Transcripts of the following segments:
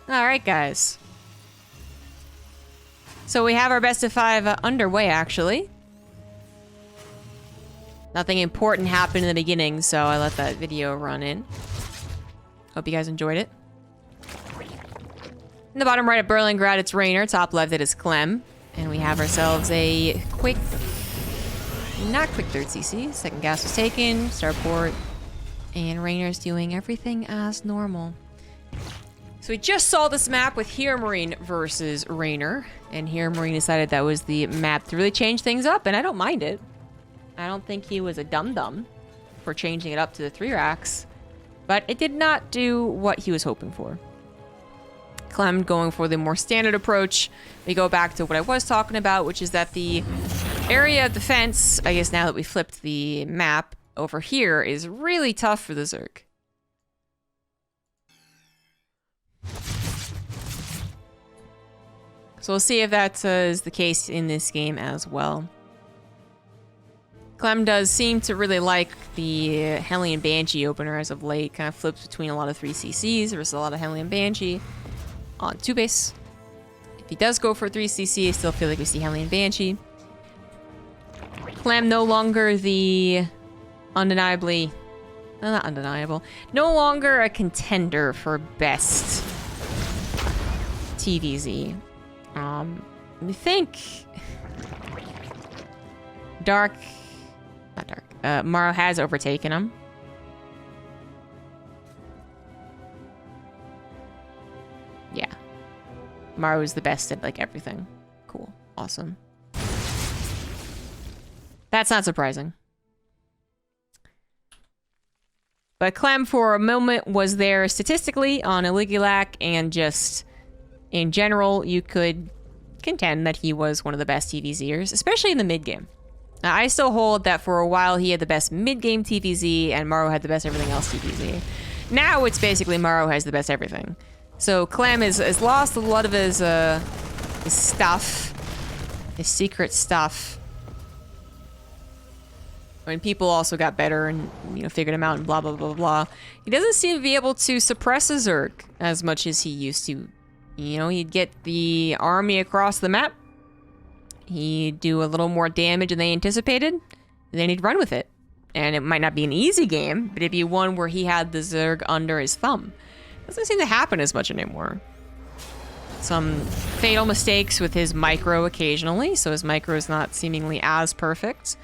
Alright, guys. So we have our best of 5 underway, actually. Nothing important happened in the beginning, so I let that video run in. Hope you guys enjoyed it. In the bottom right of Berlingrad, it's Reynor. Top left, it is Clem. And we have ourselves a quick... Not quick third CC. Second gas was taken. Starport. And Reynor's doing everything as normal. So we just saw this map with Hero Marine versus Reynor. And Hero Marine decided that was the map to really change things up. And I don't mind it. I don't think he was a dum-dum for changing it up to the 3 racks. But it did not do what he was hoping for. Clem going for the more standard approach. We go back to what I was talking about, which is that the area of defense, I guess now that we flipped the map over here, is really tough for the Zerg. So we'll see if that is the case in this game as well. Clem does seem to really like the Hellion Banshee opener as of late. Kind of flips between a lot of 3CCs versus a lot of Hellion Banshee on 2 base. If he does go for 3CC, I still feel like we see Hellion Banshee. Clem no longer the undeniably... Well, not undeniable. No longer a contender for best TVZ. I think... Dark... Not Dark. Morrow has overtaken him. Yeah. Morrow is the best at, like, everything. Cool. Awesome. That's not surprising. But Clem, for a moment, was there statistically on Aligulac, and just in general, you could contend that he was one of the best TVZers, especially in the mid-game. Now, I still hold that for a while he had the best mid-game TVZ, and Morrow had the best everything else TVZ. Now it's basically Morrow has the best everything. So Clem has lost a lot of his stuff, his secret stuff. When people also got better and, you know, figured him out and blah, blah, blah, blah. He doesn't seem to be able to suppress a Zerg as much as he used to. You know, he'd get the army across the map. He'd do a little more damage than they anticipated. And then he'd run with it. And it might not be an easy game, but it'd be one where he had the Zerg under his thumb. Doesn't seem to happen as much anymore. Some fatal mistakes with his micro occasionally, so his micro is not seemingly as perfect.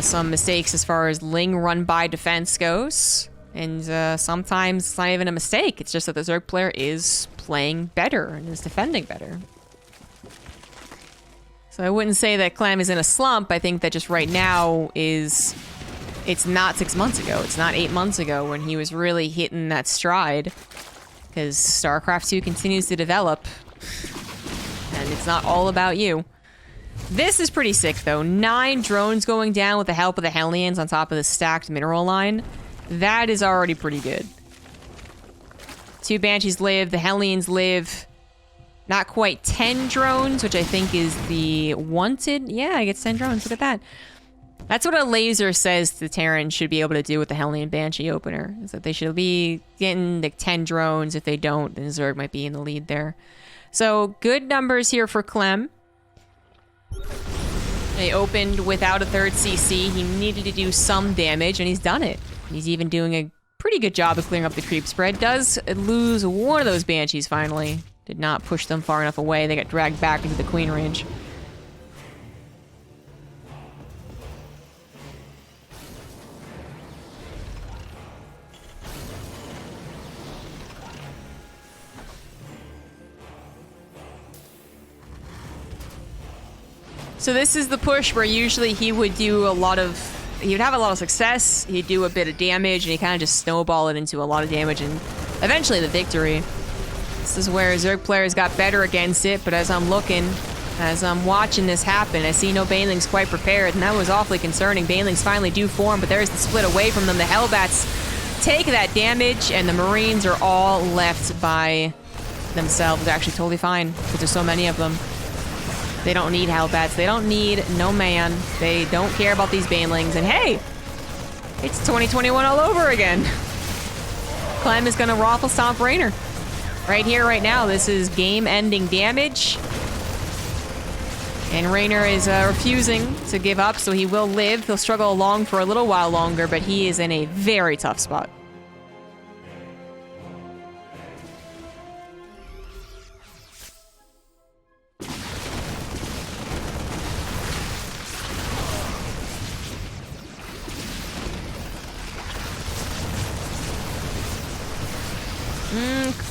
Some mistakes as far as Ling run-by defense goes. And sometimes it's not even a mistake. It's just that the Zerg player is playing better and is defending better. So I wouldn't say that Clem is in a slump. I think that just right now is... It's not 6 months ago. It's not 8 months ago when he was really hitting that stride. Because StarCraft 2 continues to develop. And it's not all about you. This is pretty sick, though. 9 drones going down with the help of the Hellions on top of the stacked mineral line. That is already pretty good. 2 Banshees live. The Hellions live. Not quite 10 drones, which I think is the wanted. Yeah, I get 10 drones. Look at that. That's what a laser says the Terran should be able to do with the Hellion Banshee opener. Is that they should be getting like 10 drones. If they don't, then Zerg might be in the lead there. So, good numbers here for Clem. They opened without a 3rd CC. He needed to do some damage, and he's done it. He's even doing a pretty good job of clearing up the creep spread. Does lose one of those Banshees finally. Did not push them far enough away. They got dragged back into the Queen range. So this is the push where usually he would do a lot of... He would have a lot of success, he'd do a bit of damage, and he kind of just snowball it into a lot of damage and eventually the victory. This is where Zerg players got better against it, but as I'm looking, as I'm watching this happen, I see no Banelings quite prepared, and that was awfully concerning. Banelings finally do form, but there's the split away from them. The Hellbats take that damage, and the Marines are all left by themselves. They're actually totally fine, because there's so many of them. They don't need Hellbats. They don't need no man. They don't care about these Banelings. And hey, it's 2021 all over again. Clem is going to raffle stomp Reynor. Right here, right now, this is game-ending damage. And Reynor is refusing to give up, so he will live. He'll struggle along for a little while longer, but he is in a very tough spot.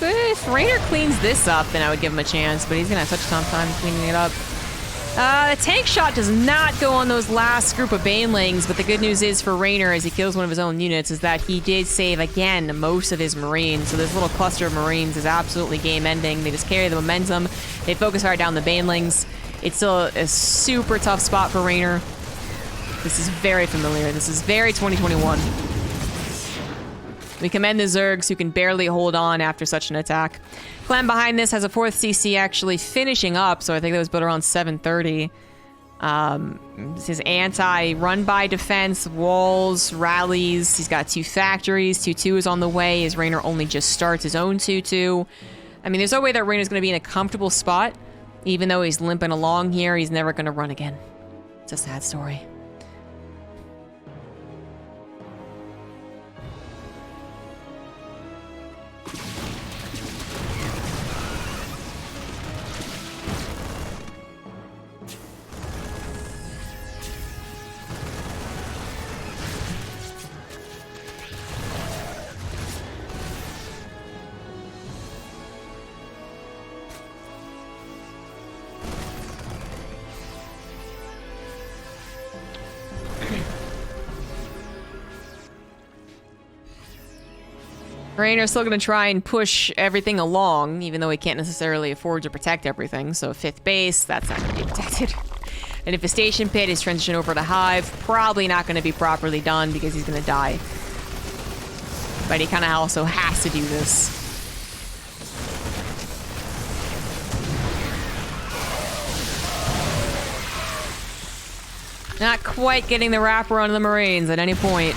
If Reynor cleans this up, then I would give him a chance, but he's gonna have such a tough time cleaning it up. The tank shot does not go on those last group of banelings, but the good news is for Reynor, as he kills one of his own units, is that he did save, again, most of his Marines. So this little cluster of Marines is absolutely game-ending. They just carry the momentum. They focus right down the banelings. It's still a super tough spot for Reynor. This is very familiar. This is very 2021. We commend the Zergs, who can barely hold on after such an attack. Clem behind this has a 4th CC actually finishing up, so I think that was built around 730. This is anti-run-by defense, walls, rallies. He's got 2 factories. 2-2 is on the way, as Reynor only just starts his own 2-2. I mean, there's no way that Reynor's going to be in a comfortable spot. Even though he's limping along here, he's never going to run again. It's a sad story. Reynor's still going to try and push everything along, even though he can't necessarily afford to protect everything. So 5th base, that's not going to be protected. An infestation pit, his transition over to Hive, probably not going to be properly done because he's going to die. But he kind of also has to do this. Not quite getting the wrapper on the Marines at any point.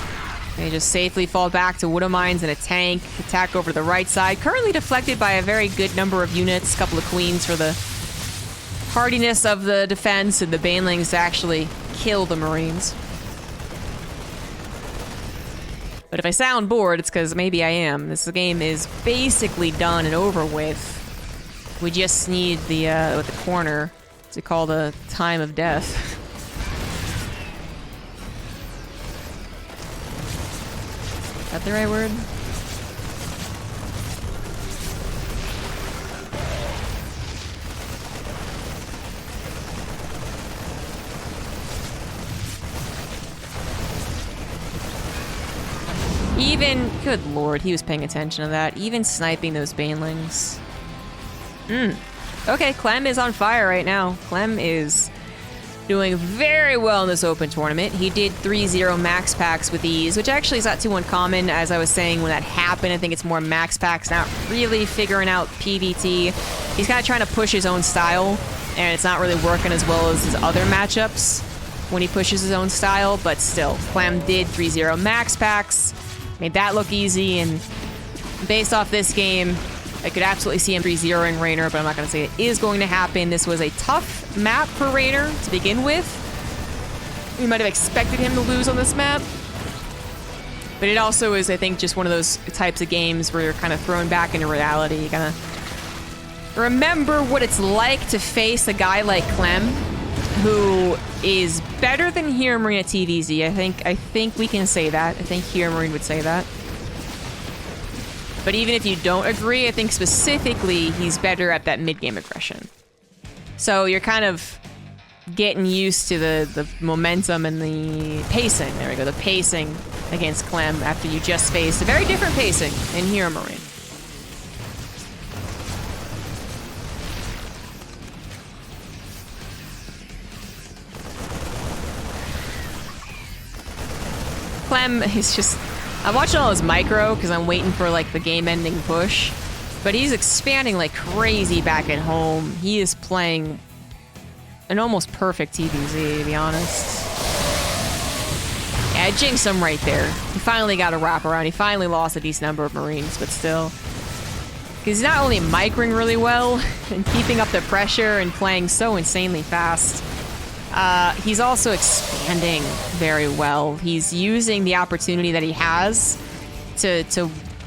They just safely fall back to Widow Mines and a tank. Attack over to the right side. Currently deflected by a very good number of units. A couple of queens for the hardiness of the defense, and the banelings to actually kill the Marines. But if I sound bored, it's because maybe I am. This game is basically done and over with. We just need the corner to call the time of death. Is that the right word? Even, good lord, he was paying attention to that. Even sniping those banelings. Okay, Clem is on fire right now. Clem is doing very well in this open tournament. He did 3-0 max packs with ease, which actually is not too uncommon. As I was saying, when that happened, I think it's more max packs, not really figuring out PvT. He's kind of trying to push his own style, and it's not really working as well as his other matchups when he pushes his own style, but still, Clem did 3-0 max packs, made that look easy, and based off this game, I could absolutely see him 3-0ing Reynor, but I'm not going to say it is going to happen. This was a tough map for Reynor to begin with. We might have expected him to lose on this map. But it also is, I think, just one of those types of games where you're kind of thrown back into reality. You gotta remember what it's like to face a guy like Clem, who is better than Hero Marine at TVZ. I think we can say that. I think Hero Marine would say that. But even if you don't agree, I think specifically he's better at that mid-game aggression. So you're kind of getting used to the momentum and the pacing. There we go, the pacing against Clem after you just faced a very different pacing in Hero Marine. Clem is just... I'm watching all his micro because I'm waiting for like the game-ending push, but he's expanding like crazy back at home. He is playing an almost perfect TVZ, to be honest. Yeah, I jinxed him right there. He finally got a wraparound. He finally lost a decent number of Marines, but still. Because he's not only micring really well and keeping up the pressure and playing so insanely fast, he's also expanding very well. He's using the opportunity that he has to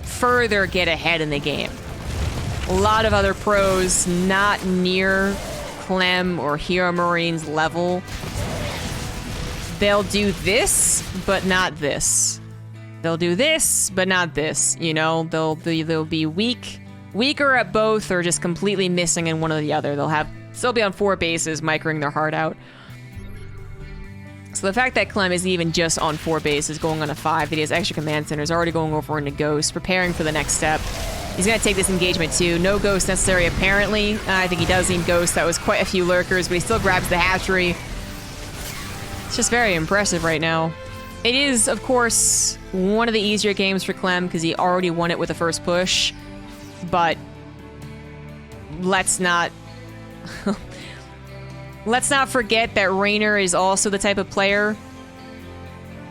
further get ahead in the game. A lot of other pros not near Clem or Hero Marine's level, they'll do this, but not this. They'll do this, but not this. You know, they'll be weaker at both, or just completely missing in one or the other. They'll still be on 4 bases, micring their heart out. So the fact that Clem isn't even just on 4 bases, going on a 5, that he has extra command centers, already going over into Ghost, preparing for the next step. He's going to take this engagement too. No Ghost necessary, apparently. I think he does need Ghost. That was quite a few lurkers, but he still grabs the hatchery. It's just very impressive right now. It is, of course, one of the easier games for Clem because he already won it with the first push. But let's not forget that Reynor is also the type of player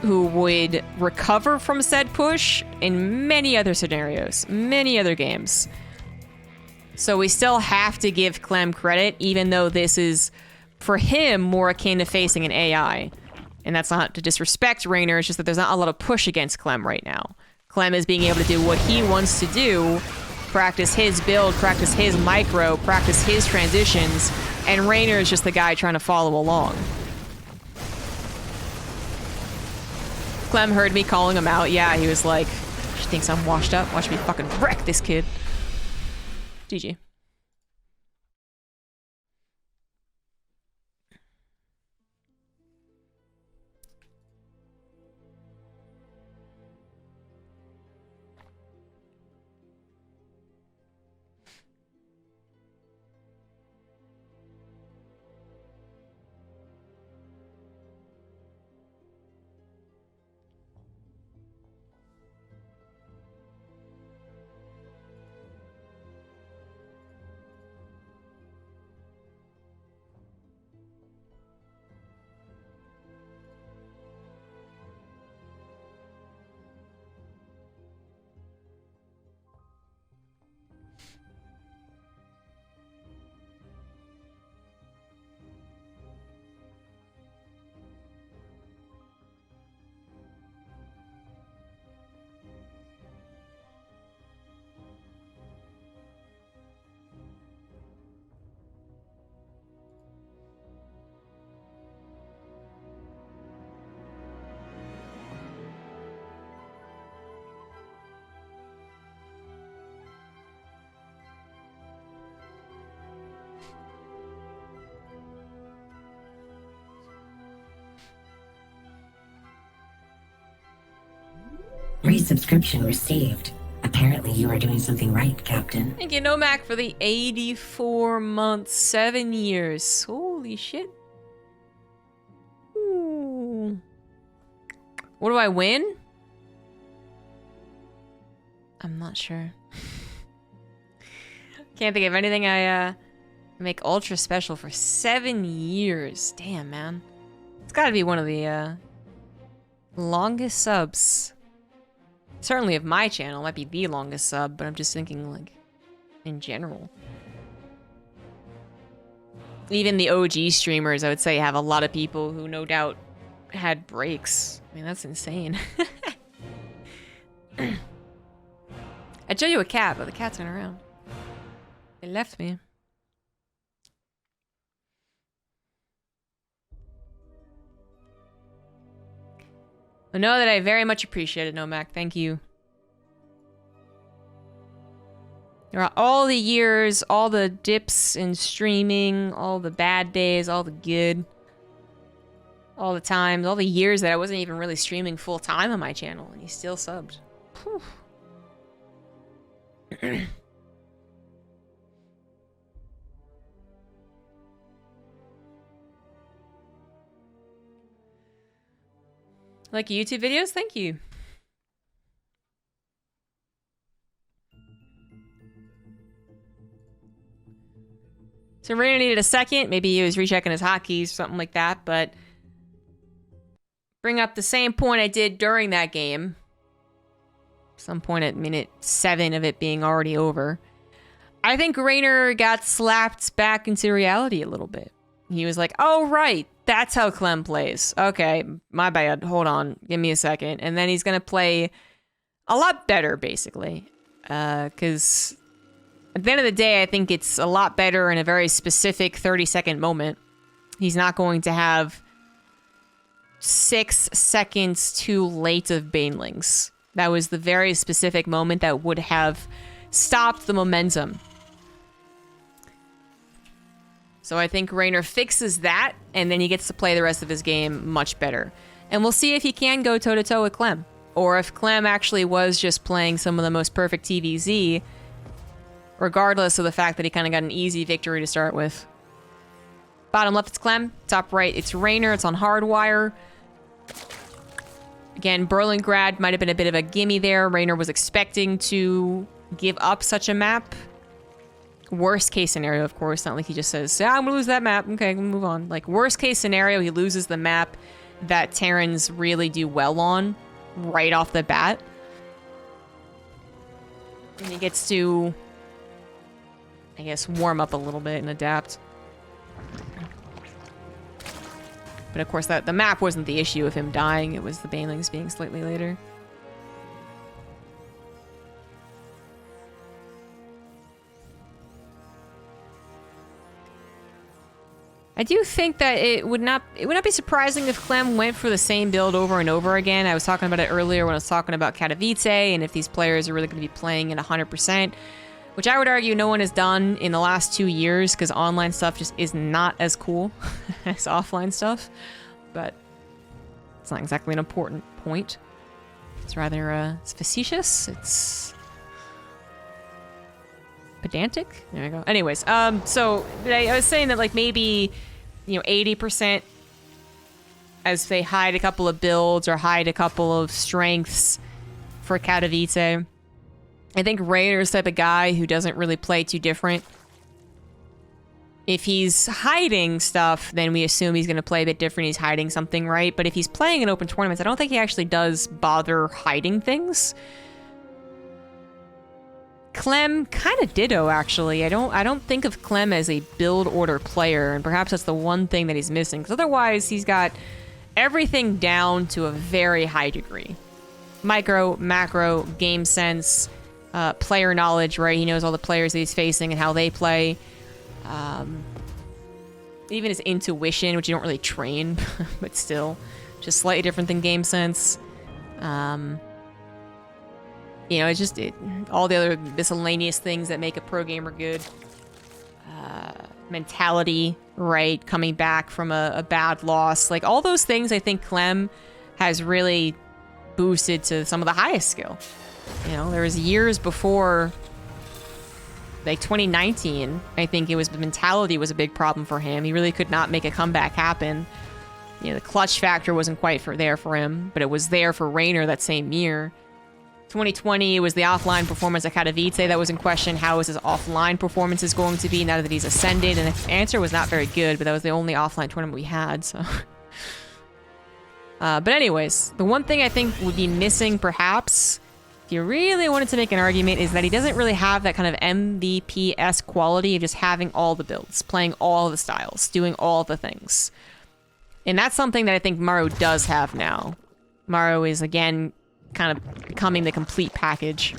who would recover from said push in many other scenarios, many other games. So we still have to give Clem credit, even though this is, for him, more akin to facing an AI. And that's not to disrespect Reynor, it's just that there's not a lot of push against Clem right now. Clem is being able to do what he wants to do, practice his build, practice his micro, practice his transitions, and Reynor is just the guy trying to follow along. Clem heard me calling him out. Yeah, he was like, she thinks I'm washed up. Watch me fucking wreck this kid. GG. Resubscription received. Apparently you are doing something right, Captain. Thank you, Nomac, for the 84 months, 7 years. Holy shit. Ooh. What do I win? I'm not sure. Can't think of anything. I make ultra special for 7 years. Damn, man. It's gotta be one of the longest subs. Certainly of my channel, it might be the longest sub, but I'm just thinking, like, in general. Even the OG streamers, I would say, have a lot of people who no doubt had breaks. I mean, that's insane. I'd show you a cat, but the cat's not around. They left me. But know that I very much appreciate it, Nomac. Thank you. Throughout all the years, all the dips in streaming, all the bad days, all the good, all the times, all the years that I wasn't even really streaming full time on my channel, and you still subbed. Whew. Like YouTube videos? Thank you. So Reynor needed a second. Maybe he was rechecking his hotkeys or something like that, but bring up the same point I did during that game. Some point at minute 7 of it being already over. I think Reynor got slapped back into reality a little bit. He was like, oh, right, that's how Clem plays. Okay, my bad. Hold on. Give me a second. And then he's going to play a lot better, basically. Because at the end of the day, I think it's a lot better in a very specific 30-second moment. He's not going to have 6 seconds too late of banelings. That was the very specific moment that would have stopped the momentum. So I think Reynor fixes that, and then he gets to play the rest of his game much better. And we'll see if he can go toe-to-toe with Clem. Or if Clem actually was just playing some of the most perfect TVZ, regardless of the fact that he kind of got an easy victory to start with. Bottom left, it's Clem. Top right, it's Reynor. It's on Hardwire. Again, Berlingrad might have been a bit of a gimme there. Reynor was expecting to give up such a map. Worst case scenario, of course. Not like he just says, yeah, I'm gonna lose that map. Okay, we'll move on. Like, worst case scenario, he loses the map that Terrans really do well on right off the bat. And he gets to, I guess, warm up a little bit and adapt. But of course, the map wasn't the issue of him dying. It was the banelings being slightly later. I do think that it would not be surprising if Clem went for the same build over and over again. I was talking about it earlier when I was talking about Katowice and if these players are really going to be playing at 100%, which I would argue no one has done in the last 2 years because online stuff just is not as cool as offline stuff. But it's not exactly an important point. It's rather it's facetious. It's pedantic. There we go. Anyways, so I was saying that like maybe, you know, 80% as they hide a couple of builds or hide a couple of strengths for Katowice. I think Reynor's the type of guy who doesn't really play too different. If he's hiding stuff, then we assume he's going to play a bit different. He's hiding something, right? But if he's playing in open tournaments, I don't think he actually does bother hiding things. Clem, kind of ditto, actually. I don't think of Clem as a build order player, and perhaps that's the one thing that he's missing. Because otherwise, he's got everything down to a very high degree. Micro, macro, game sense, player knowledge, right? He knows all the players that he's facing and how they play. Even his intuition, which you don't really train, but still, just slightly different than game sense. You know, it's just all the other miscellaneous things that make a pro gamer good. Mentality, right? Coming back from a bad loss. Like, all those things I think Clem has really boosted to some of the highest skill. You know, there was years before, like 2019, I think it was the mentality was a big problem for him. He really could not make a comeback happen. You know, the clutch factor wasn't quite there for him, but it was there for Reynor that same year. 2020 was the offline performance at Katowice that was in question. How is his offline performances going to be now that he's ascended? And the answer was not very good, but that was the only offline tournament we had, so... but anyways, the one thing I think would be missing, perhaps, if you really wanted to make an argument, is that he doesn't really have that kind of MVP-esque quality of just having all the builds, playing all the styles, doing all the things. And that's something that I think Maro does have now. Maro is, again, kind of becoming the complete package.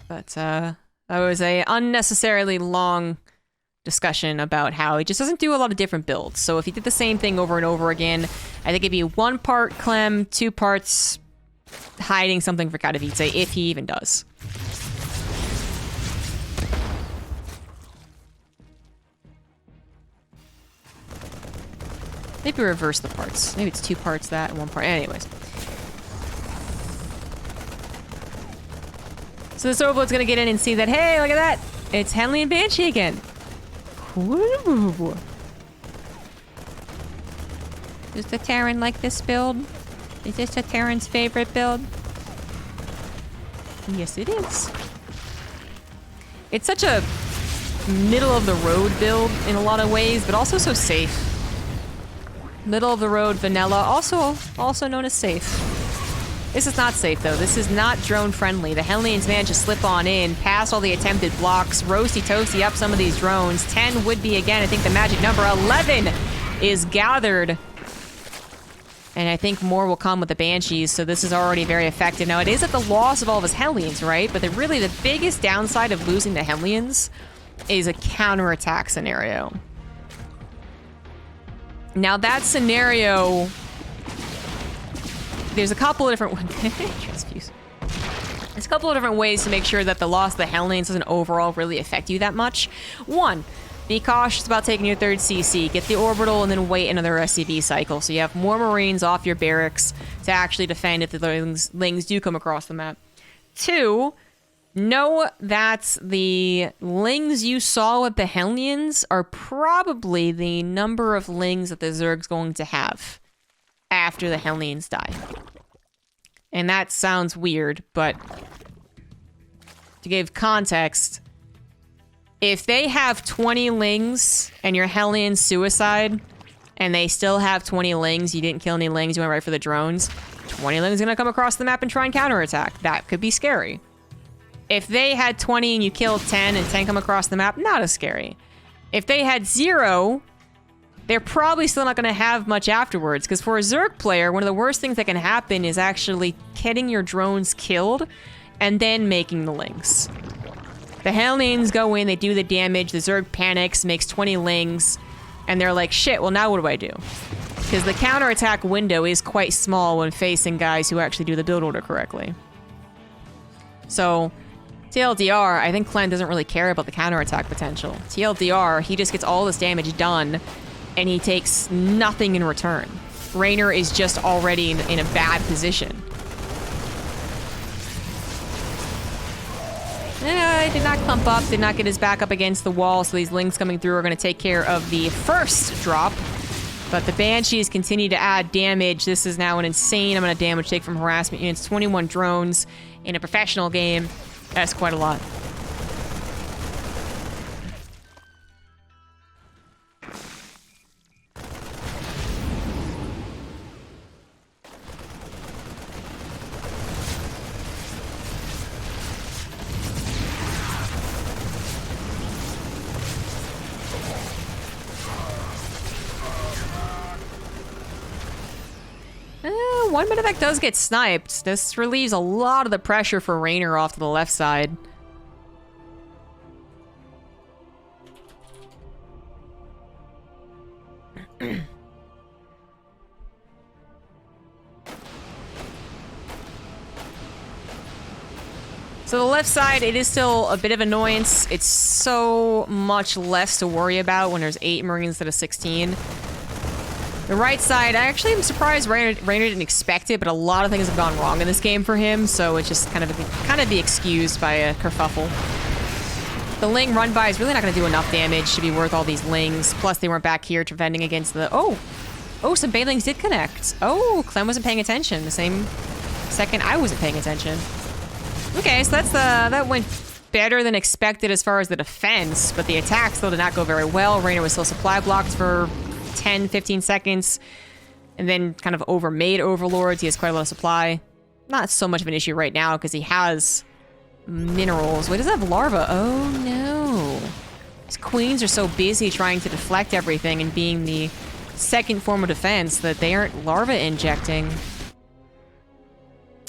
But that was a unnecessarily long discussion about how he just doesn't do a lot of different builds. So if he did the same thing over and over again, I think it'd be 1 part Clem, 2 parts hiding something for Katowice, if he even does. Maybe reverse the parts. Maybe it's 2 parts that and 1 part. Anyways. So this Overload's gonna get in and see that, hey, look at that! It's Henley and Banshee again. Woo. Does the Terran like this build? Is this a Terran's favorite build? Yes, it is. It's such a middle-of-the-road build in a lot of ways, but also so safe. Middle of the road vanilla, also known as safe. This is not safe, though. This is not drone-friendly. The Hellions managed to slip on in, past all the attempted blocks, roasty-toasty up some of these drones. 10 would be, again, I think the magic number. 11 is gathered. And I think more will come with the Banshees, so this is already very effective. Now, it is at the loss of all of his Hellions, right? But really, the biggest downside of losing the Hellions is a counterattack scenario. Now, that scenario... There's a couple of different... Transfuse. There's a couple of different ways to make sure that the loss of the Hellions doesn't overall really affect you that much. One, be cautious about taking your third CC. Get the orbital and then wait another SCV cycle so you have more Marines off your barracks to actually defend if the Lings do come across the map. Two, know that the Lings you saw with the Hellions are probably the number of Lings that the Zerg's going to have after the Hellions die. And that sounds weird, but to give context, if they have 20 Lings and your Hellions suicide, and they still have 20 Lings, you didn't kill any Lings, you went right for the drones, 20 Lings are gonna come across the map and try and counterattack. That could be scary. If they had 20 and you killed 10 and 10 come across the map, not as scary. If they had 0, they're probably still not gonna have much afterwards, because for a Zerg player, one of the worst things that can happen is actually getting your drones killed and then making the Lings. The Hellions go in, they do the damage, the Zerg panics, makes 20 Lings, and they're like, shit, well now what do I do? Because the counterattack window is quite small when facing guys who actually do the build order correctly. So, TLDR, I think Clem doesn't really care about the counterattack potential. TLDR, he just gets all this damage done, and he takes nothing in return. Reynor is just already in a bad position. He did not clump up, did not get his back up against the wall, so these Lings coming through are going to take care of the first drop. But the Banshees continue to add damage. This is now an insane amount of damage taken from harassment units. 21 drones in a professional game. That's quite a lot. One Medivac does get sniped. This relieves a lot of the pressure for Reynor off to the left side. So the left side, it is still a bit of annoyance. It's so much less to worry about when there's 8 Marines instead of 16. The right side, I actually am surprised Reynor didn't expect it, but a lot of things have gone wrong in this game for him, so it's just kind of be excused by a kerfuffle. The Ling run by is really not going to do enough damage to be worth all these Lings. Plus, they weren't back here defending against the... Oh, some Banelings did connect. Oh, Clem wasn't paying attention. The same second I wasn't paying attention. Okay, so that went better than expected as far as the defense, but the attack still did not go very well. Reynor was still supply blocked for 10, 15 seconds, and then kind of overmade Overlords. He has quite a lot of supply. Not so much of an issue right now because he has minerals. Wait, does it have larva? Oh no. His queens are so busy trying to deflect everything and being the second form of defense that they aren't larva injecting.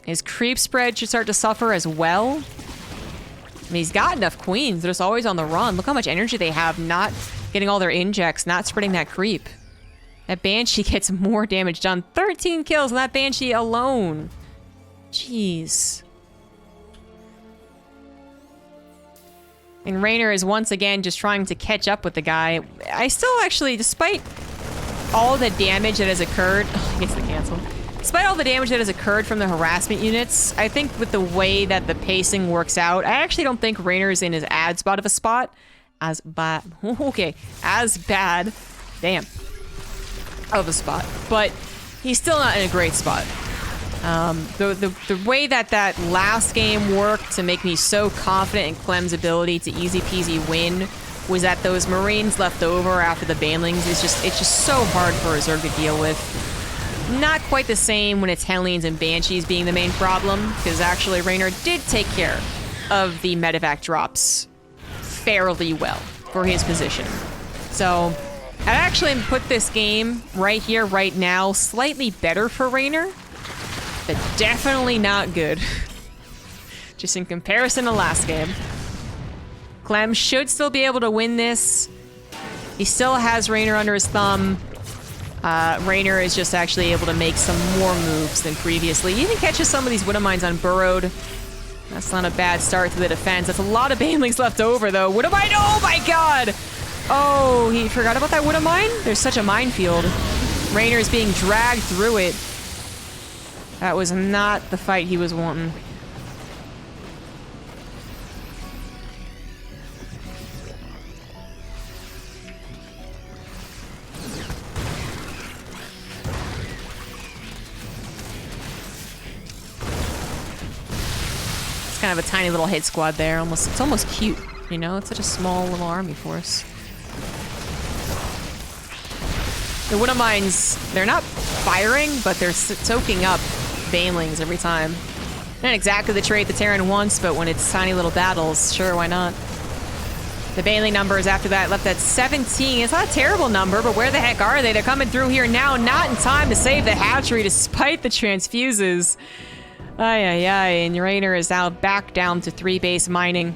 His creep spread should start to suffer as well. I mean, he's got enough queens. They're just always on the run. Look how much energy they have not getting all their injects, not spreading that creep. That Banshee gets more damage done. 13 kills on that Banshee alone. Jeez. And Reynor is once again just trying to catch up with the guy. I still actually, despite all the damage that has occurred... Oh, he gets the cancel. Despite all the damage that has occurred from the harassment units, I think with the way that the pacing works out, I actually don't think Reynor is in his as bad of a spot. As bad. Okay. As bad. Damn. Of a spot. But he's still not in a great spot. The way that last game worked to make me so confident in Clem's ability to easy peasy win was that those Marines left over after the Banelings it's just so hard for a Zerg to deal with. Not quite the same when it's Hellions and Banshees being the main problem, because actually Reynor did take care of the medevac drops fairly well for his position. So I'd actually put this game right here, right now, slightly better for Reynor, but definitely not good. Just in comparison to last game. Clem should still be able to win this. He still has Reynor under his thumb. Reynor is just actually able to make some more moves than previously. He even catches some of these Widow Mines on Burrowed. That's not a bad start to the defense. That's a lot of Banelings left over, though. Widow Mine, oh my god! Oh, he forgot about that Widow Mine? There's such a minefield. Reynor is being dragged through it. That was not the fight he was wanting. Kind of a tiny little hit squad there. It's almost cute, you know? It's such a small little army force. The Widow Mines, they're not firing, but they're soaking up Banelings every time. Not exactly the trait the Terran wants, but when it's tiny little battles, sure, why not? The Baneling numbers after that left at 17. It's not a terrible number, but where the heck are they? They're coming through here now, not in time to save the hatchery despite the transfuses. Ay, ay, ay, and Reynor is now back down to 3 base mining.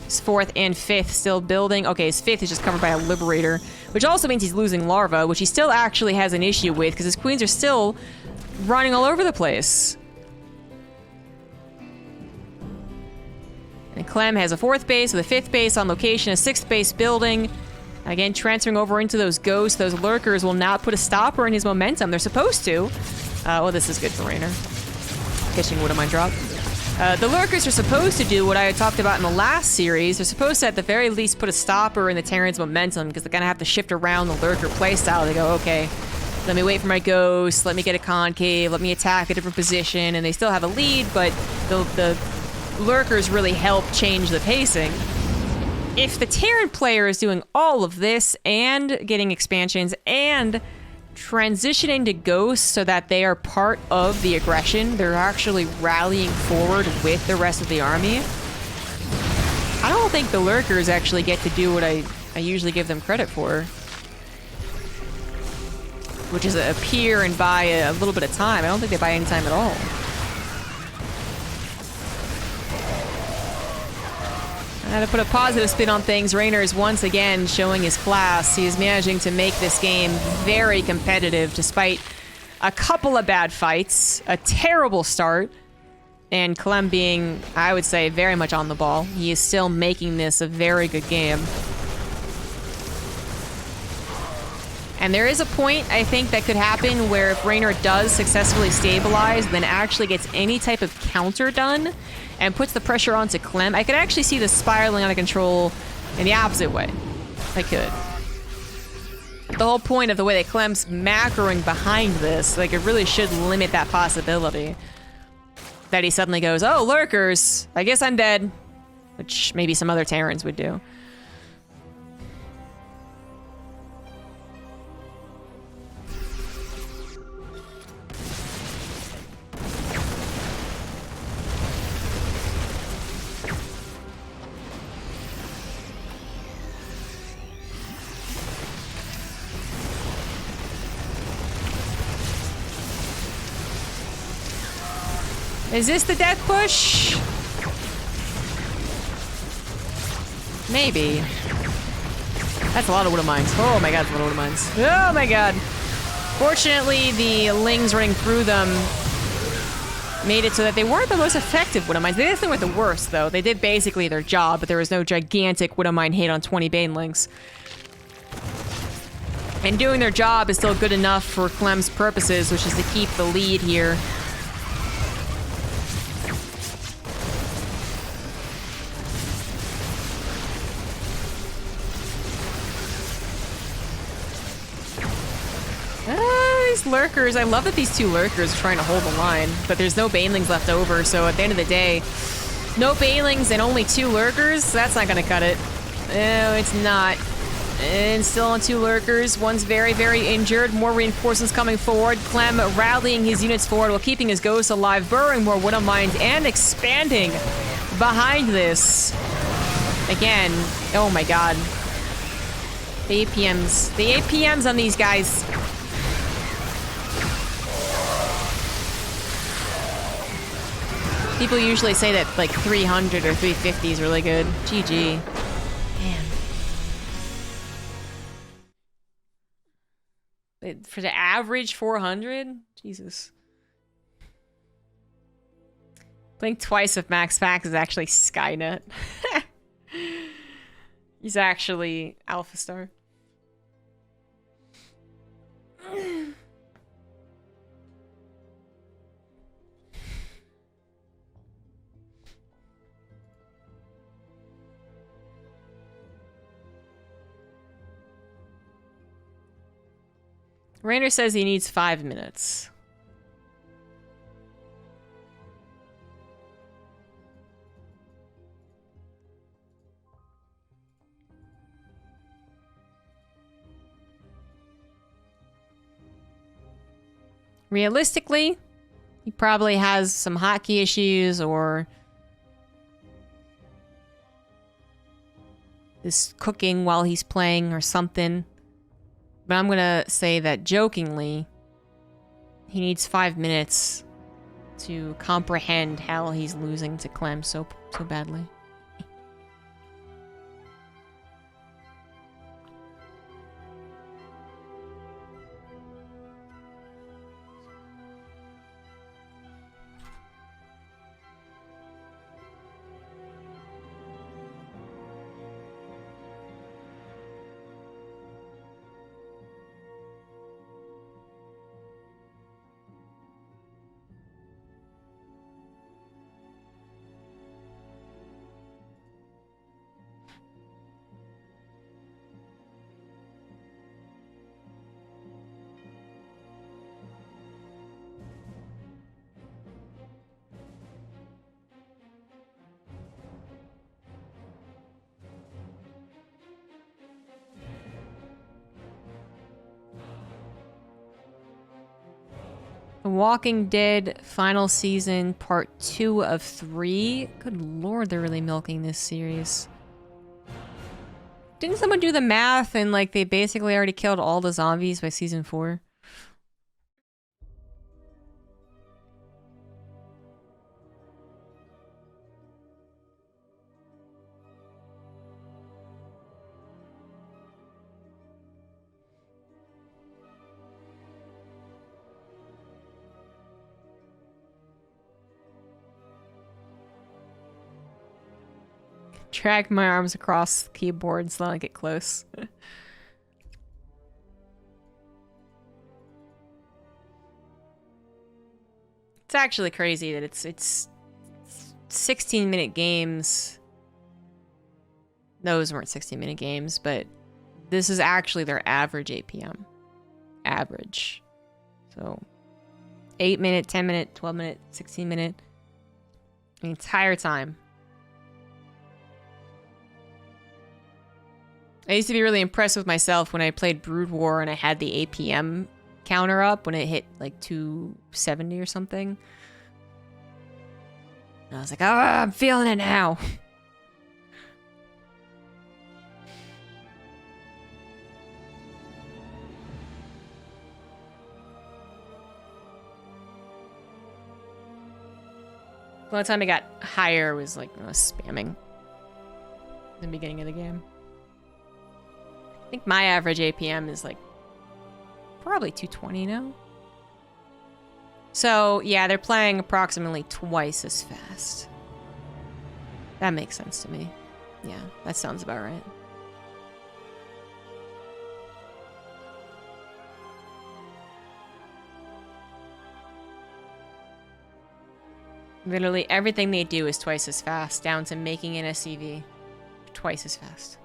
His 4th and 5th still building. Okay, his 5th is just covered by a Liberator, which also means he's losing Larva, which he still actually has an issue with, because his Queens are still running all over the place. And Clem has a 4th base with a 5th base on location, a 6th base building. Again, transferring over into those ghosts. Those lurkers will not put a stopper in his momentum. They're supposed to. Well, this is good for Reynor. Catching Widow Mine drop. The lurkers are supposed to do what I had talked about in the last series. They're supposed to, at the very least, put a stopper in the Terran's momentum, because they're going to have to shift around the lurker playstyle. They go, okay, let me wait for my ghost, let me get a concave, let me attack a different position, and they still have a lead, but the lurkers really help change the pacing. If the Terran player is doing all of this, and getting expansions, and transitioning to ghosts so that they are part of the aggression, they're actually rallying forward with the rest of the army, I don't think the lurkers actually get to do what I usually give them credit for, which is appear and buy a little bit of time. I don't think they buy any time at all. To put a positive spin on things, Reynor is once again showing his class. He is managing to make this game very competitive despite a couple of bad fights, a terrible start, and Clem being, I would say, very much on the ball. He is still making this a very good game. And there is a point, I think, that could happen where if Reynor does successfully stabilize, then actually gets any type of counter done, and puts the pressure onto Clem, I could actually see this spiraling out of control in the opposite way. I could. The whole point of the way that Clem's macroing behind this, like, it really should limit that possibility. That he suddenly goes, oh, lurkers, I guess I'm dead. Which maybe some other Terrans would do. Is this the death push? Maybe. That's a lot of Widow Mines. Oh my god, that's a lot of Widow Mines. Oh my god. Fortunately, the Lings running through them made it so that they weren't the most effective Widow Mines. They definitely weren't the worst, though. They did basically their job, but there was no gigantic Widow Mine hit on 20 Banelings. And doing their job is still good enough for Clem's purposes, which is to keep the lead here. These lurkers, I love that these two lurkers are trying to hold the line, but there's no Banelings left over, so at the end of the day, no Banelings and only 2 lurkers, that's not gonna cut it. No, it's not. And still on 2 lurkers. One's very, very injured. More reinforcements coming forward. Clem rallying his units forward while keeping his ghosts alive. Burrowing more Widow Mines and expanding behind this. Again, oh my god. The APMs. The APMs on these guys. People usually say that like 300 or 350 is really good. GG. Man. For the average 400? Jesus. Playing twice with Max Pack is actually Skynet. He's actually Alpha Star. Reynor says he needs 5 minutes. Realistically, he probably has some hotkey issues or is cooking while he's playing or something. But I'm gonna say that jokingly, he needs 5 minutes to comprehend how he's losing to Clem so badly. The Walking Dead final season, part 2 of 3. Good lord, they're really milking this series. Didn't someone do the math and like they basically already killed all the zombies by season 4? Drag my arms across the keyboard so I get close. It's actually crazy that it's 16-minute games. Those weren't 16-minute games, but this is actually their average APM. Average. So 8-minute, 10-minute, 12-minute, 16-minute. The entire time. I used to be really impressed with myself when I played Brood War and I had the APM counter up when it hit like 270 or something. And I was like, oh, I'm feeling it now. The only time I got higher was like when I was spamming in the beginning of the game. I think my average APM is like probably 220 now. So yeah, they're playing approximately twice as fast. That makes sense to me. Yeah, that sounds about right. Literally everything they do is twice as fast, down to making an SCV twice as fast.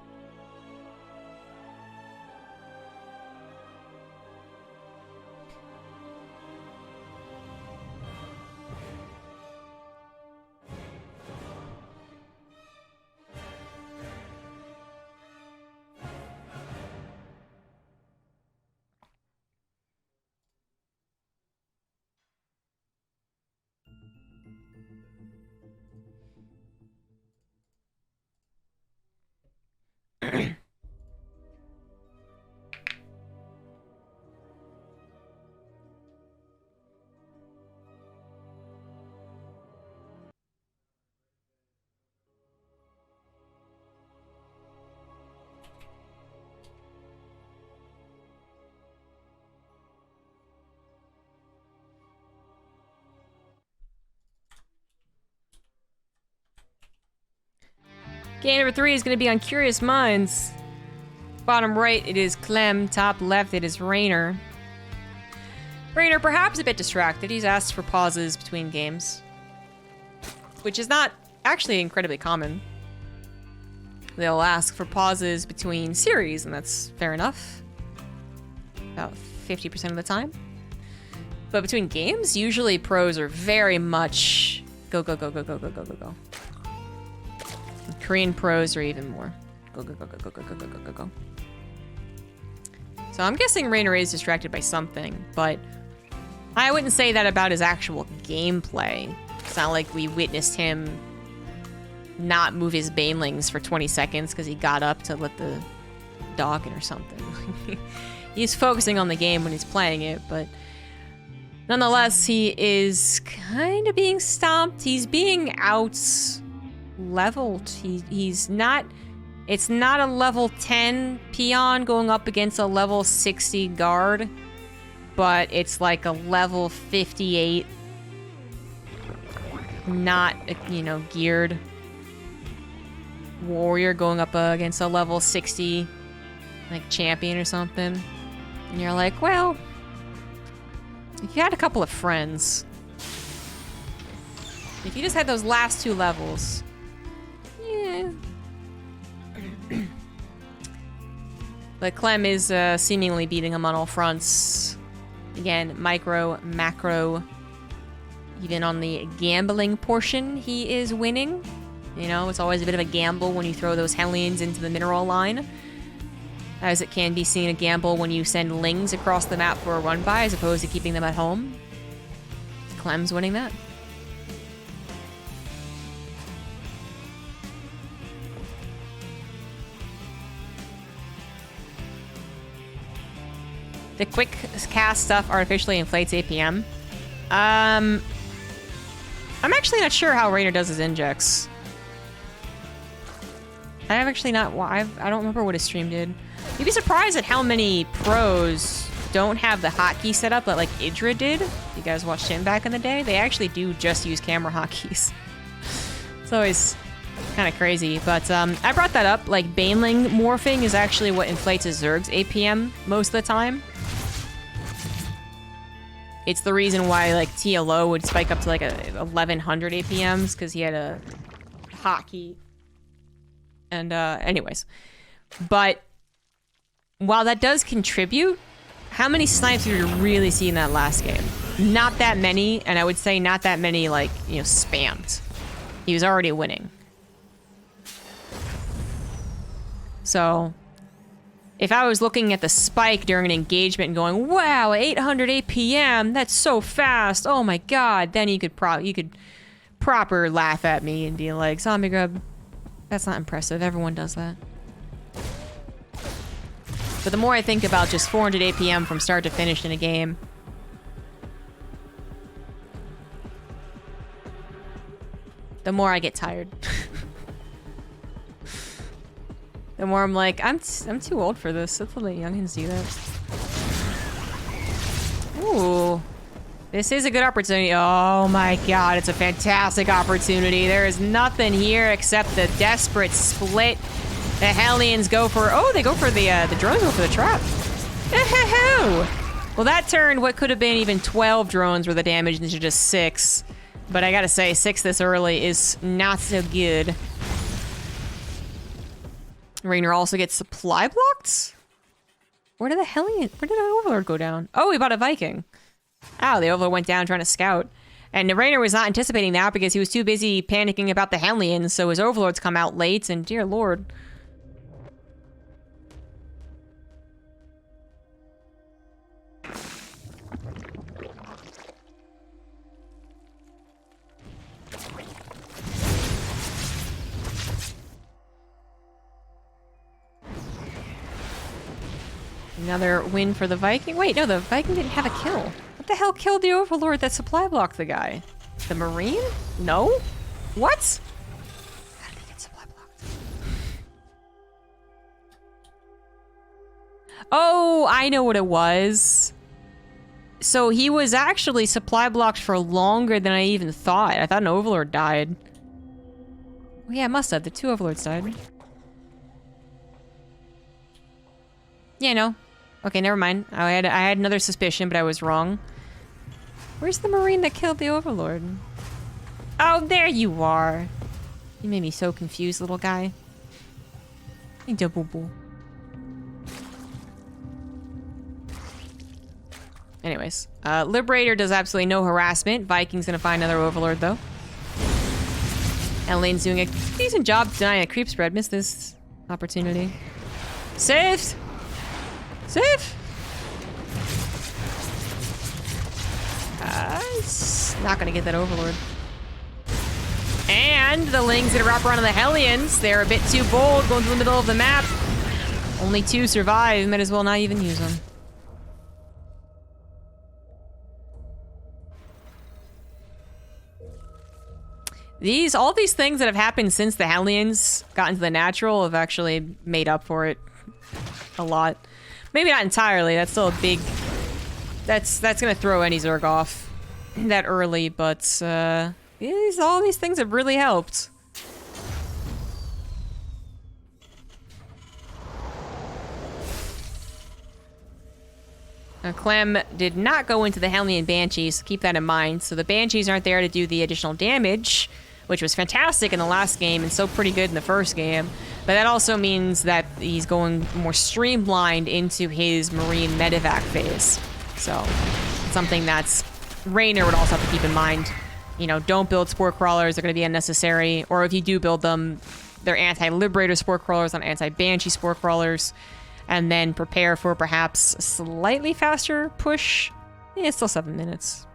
Game number 3 is going to be on Curious Minds. Bottom right, it is Clem. Top left, it is Reynor. Reynor, perhaps a bit distracted. He's asked for pauses between games, which is not actually incredibly common. They'll ask for pauses between series, and that's fair enough. About 50% of the time. But between games, usually pros are very much go, go, go, go, go, go, go, go, go. Korean pros are even more. Go, go, go, go, go, go, go, go, go, go, go. So I'm guessing Reynor is distracted by something, but I wouldn't say that about his actual gameplay. It's not like we witnessed him not move his banelings for 20 seconds because he got up to let the dog in or something. He's focusing on the game when he's playing it, but nonetheless, he is kind of being stomped. He's being out-leveled. He's not... It's not a level 10 peon going up against a level 60 guard, but it's like a level 58, not, you know, geared warrior going up against a level 60, like, champion or something. And you're like, well, if you had a couple of friends, if you just had those last 2 levels, yeah. But Clem is seemingly beating him on all fronts. Again, micro, macro. Even on the gambling portion, he is winning. You know, it's always a bit of a gamble when you throw those Hellions into the mineral line. As it can be seen a gamble when you send Lings across the map for a run-by as opposed to keeping them at home. Clem's winning that. The quick cast stuff artificially inflates APM. I'm actually not sure how Reynor does his injects. I have actually not... I don't remember what his stream did. You'd be surprised at how many pros don't have the hotkey set up that like Idra did. If you guys watched him back in the day, they actually do just use camera hotkeys. It's always kind of crazy, but I brought that up. Like Baneling morphing is actually what inflates his Zerg's APM most of the time. It's the reason why like TLO would spike up to like 1100 APMs because he had a hotkey. And anyways, but while that does contribute, how many snipes did you really see in that last game? Not that many, and I would say not that many like, you know, spammed. He was already winning. So if I was looking at the spike during an engagement and going, wow, 800 APM, that's so fast, oh my god, then you could proper laugh at me and be like, ZombieGrub, that's not impressive, everyone does that. But the more I think about just 400 APM from start to finish in a game, the more I get tired. The more I'm like, I'm too old for this. Let's let the youngins do that. Ooh. This is a good opportunity. Oh my god, it's a fantastic opportunity. There is nothing here except the desperate split. The Hellions go for... Oh, they go for the drones go for the trap. Well, that turned what could have been even 12 drones worth of damage into just 6. But I gotta say, 6 this early is not so good. Reynor also gets supply blocked? Where did the Overlord go down? Oh, he bought a Viking. Oh, the Overlord went down trying to scout. And Reynor was not anticipating that because he was too busy panicking about the Hellions, so his Overlords come out late, and dear lord. Another win for the Viking. Wait, no, the Viking didn't have a kill. What the hell killed the Overlord that supply blocked the guy? The Marine? No? What? How did he get supply blocked? Oh, I know what it was. So he was actually supply blocked for longer than I even thought. I thought an Overlord died. Oh yeah, it must have. The 2 overlords died. Yeah, no. Okay, never mind. I had another suspicion, but I was wrong. Where's the Marine that killed the overlord? Oh, there you are. You made me so confused, little guy. Hey, double bull. Anyways, Liberator does absolutely no harassment. Viking's gonna find another overlord, though. Elaine's doing a decent job denying a creep spread. Missed this opportunity. Saved! Save! It's not gonna get that overlord. And the Ling's gonna wrap around on the Hellions. They're a bit too bold, going to the middle of the map. Only 2 survive. Might as well not even use them. All these things that have happened since the Hellions got into the natural have actually made up for it a lot. Maybe not entirely. That's still a big... That's gonna throw any Zerg off that early, but all these things have really helped. Now, Clem did not go into the Hellion Banshees, so keep that in mind. So the Banshees aren't there to do the additional damage, which was fantastic in the last game and so pretty good in the first game. But that also means that he's going more streamlined into his Marine medevac phase. So, something that's Reynor would also have to keep in mind. You know, don't build Spore Crawlers, they're going to be unnecessary. Or if you do build them, they're anti-Liberator Spore Crawlers, not anti-Banshee Spore Crawlers. And then prepare for perhaps a slightly faster push. Yeah, it's still 7 minutes.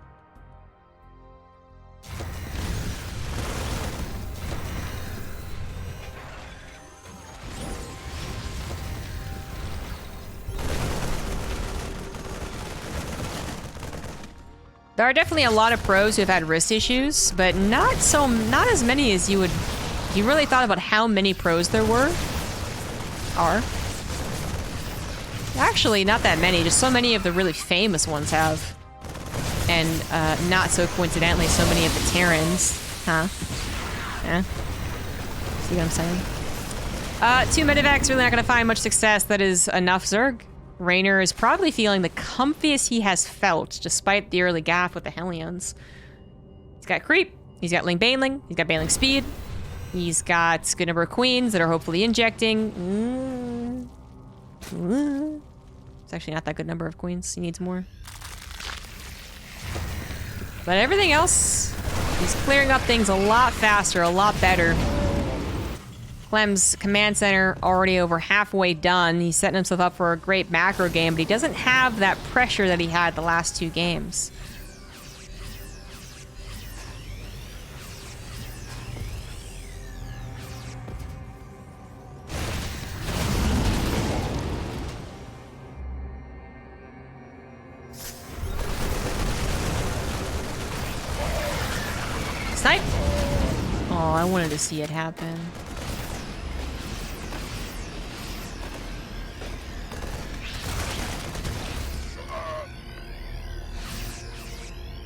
There are definitely a lot of pros who have had wrist issues, but not as many as you would. If you really thought about how many pros there are. Actually, not that many. Just so many of the really famous ones have, and not so coincidentally, so many of the Terrans. Huh? Yeah. See what I'm saying? 2 medevacs really not going to find much success. That is enough Zerg. Reynor is probably feeling the comfiest he has felt, despite the early gaff with the Hellions. He's got creep, he's got Ling Baneling, he's got Baneling speed, he's got good number of queens that are hopefully injecting. It's actually not that good number of queens, he needs more. But everything else, he's clearing up things a lot faster, a lot better. Clem's command center already over halfway done. He's setting himself up for a great macro game, but he doesn't have that pressure that he had the last 2 games. Snipe! Oh, I wanted to see it happen.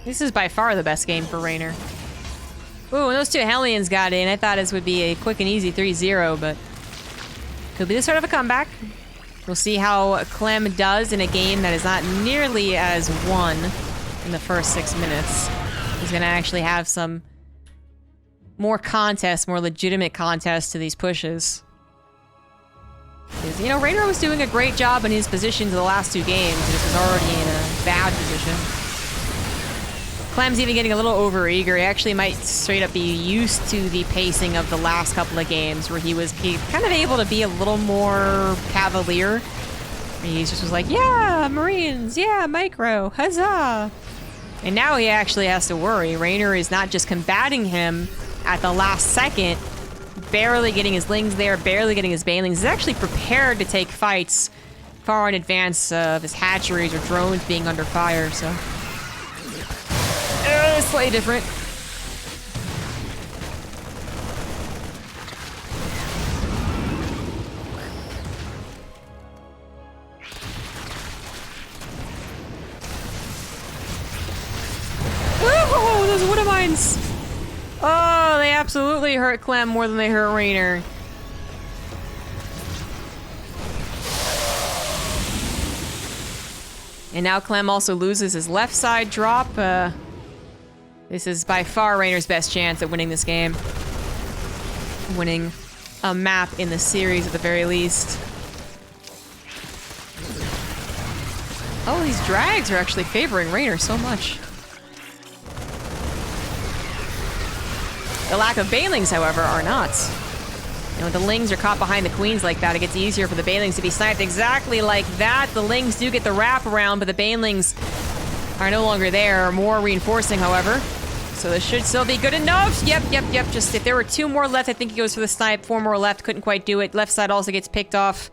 This is by far the best game for Reynor. Ooh, when those 2 Hellions got in, I thought this would be a quick and easy 3-0, but could be the start of a comeback. We'll see how Clem does in a game that is not nearly as won in the first 6 minutes. He's gonna actually have some more contests, more legitimate contests to these pushes. Because, you know, Reynor was doing a great job in his positions in the last 2 games. He just was already in a bad position. Clem's even getting a little overeager. He actually might straight up be used to the pacing of the last couple of games where he kind of able to be a little more cavalier. He just was like, yeah, Marines, yeah, micro, huzzah. And now he actually has to worry. Reynor is not just combating him at the last second, barely getting his Lings there, barely getting his Banelings. He's actually prepared to take fights far in advance of his hatcheries or drones being under fire, so... slightly different. Oh, those wood mines! Oh, they absolutely hurt Clem more than they hurt Reynor. And now Clem also loses his left side drop. This is by far Reynor's best chance at winning this game. Winning a map in the series at the very least. Oh, these drags are actually favoring Reynor so much. The lack of Banelings, however, are not. You know, the Lings are caught behind the Queens like that. It gets easier for the Banelings to be sniped exactly like that. The Lings do get the wraparound, but the Banelings are no longer there. More reinforcing, however. So this should still be good enough. Yep. Just if there were 2 more left, I think he goes for the snipe. 4 more left, couldn't quite do it. Left side also gets picked off.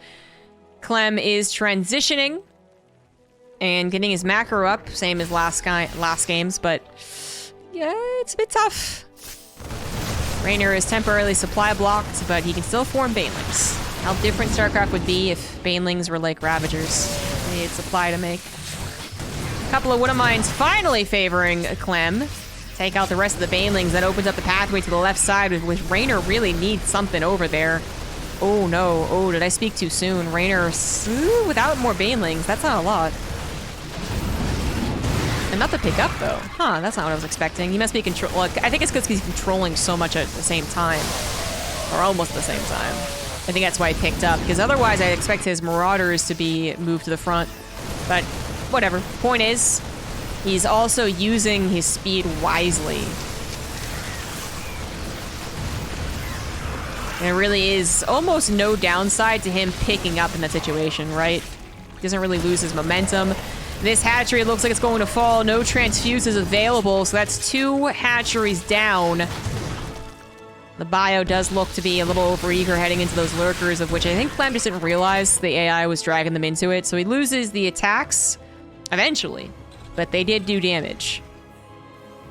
Clem is transitioning and getting his macro up, same as last games, but yeah, it's a bit tough. Reynor is temporarily supply blocked, but he can still form Banelings. How different StarCraft would be if Banelings were like Ravagers. They needed supply to make. A couple of Widow Mines finally favoring Clem. Take out the rest of the Banelings. That opens up the pathway to the left side, which Reynor really needs something over there. Oh no. Oh, did I speak too soon? Reynor, without more Banelings, that's not a lot. Enough to pick up, though. Huh, that's not what I was expecting. He must be I think it's because he's controlling so much at the same time. Or almost at the same time. I think that's why he picked up, because otherwise I'd expect his Marauders to be moved to the front. But, whatever. Point is, he's also using his speed wisely. There really is almost no downside to him picking up in that situation, right? He doesn't really lose his momentum. This hatchery looks like it's going to fall. No transfuses available, so that's 2 hatcheries down. The bio does look to be a little overeager heading into those lurkers, of which I think Clem just didn't realize the AI was dragging them into it. So he loses the attacks eventually, but they did do damage.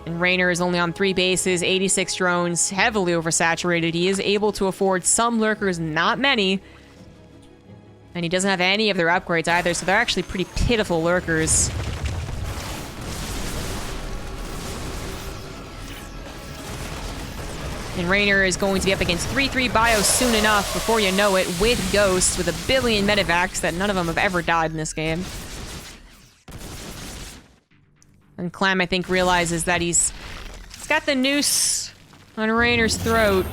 And Reynor is only on 3 bases, 86 drones, heavily oversaturated. He is able to afford some lurkers, not many. And he doesn't have any of their upgrades either, so they're actually pretty pitiful lurkers. And Reynor is going to be up against 3-3 bios soon enough, before you know it, with Ghosts, with a billion medevacs that none of them have ever died in this game. And Clem, I think, realizes that he's got the noose on Reynor's throat.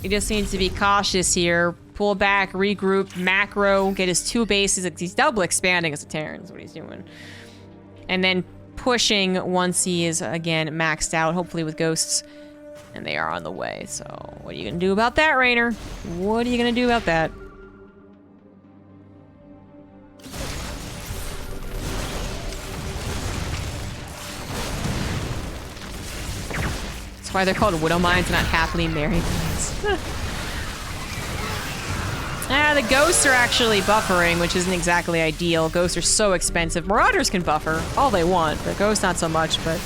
He just needs to be cautious here. Pull back, regroup, macro, get his 2 bases. He's double expanding as a Terran is what he's doing. And then pushing once he is, again, maxed out, hopefully with Ghosts. And they are on the way, so what are you gonna do about that, Reynor? What are you gonna do about that? That's why they're called Widow Mines and not Happily Married Mines. The Ghosts are actually buffering, which isn't exactly ideal. Ghosts are so expensive. Marauders can buffer all they want, but Ghosts not so much, but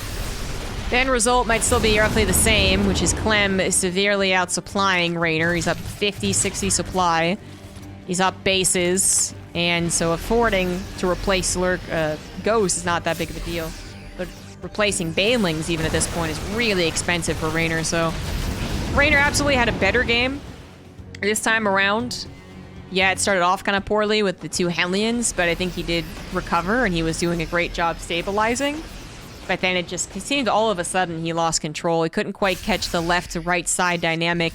the end result might still be roughly the same, which is Clem is severely outsupplying Reynor. He's up 50, 60 supply. He's up bases, and so affording to replace Ghosts is not that big of a deal. But replacing Banelings, even at this point, is really expensive for Reynor, so Reynor absolutely had a better game this time around. Yeah, it started off kind of poorly with the 2 Hellions, but I think he did recover, and he was doing a great job stabilizing. But then it seemed all of a sudden he lost control. He couldn't quite catch the left to right side dynamic.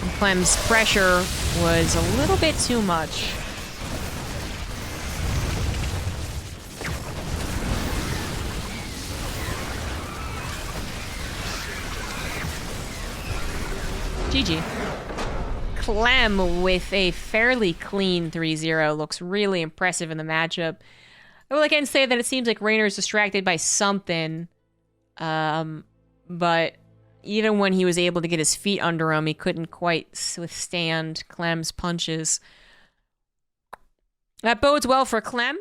And Clem's pressure was a little bit too much. GG. Clem with a fairly clean 3-0 looks really impressive in the matchup. I will again say that it seems like Reynor's distracted by something, but even when he was able to get his feet under him, he couldn't quite withstand Clem's punches. That bodes well for Clem.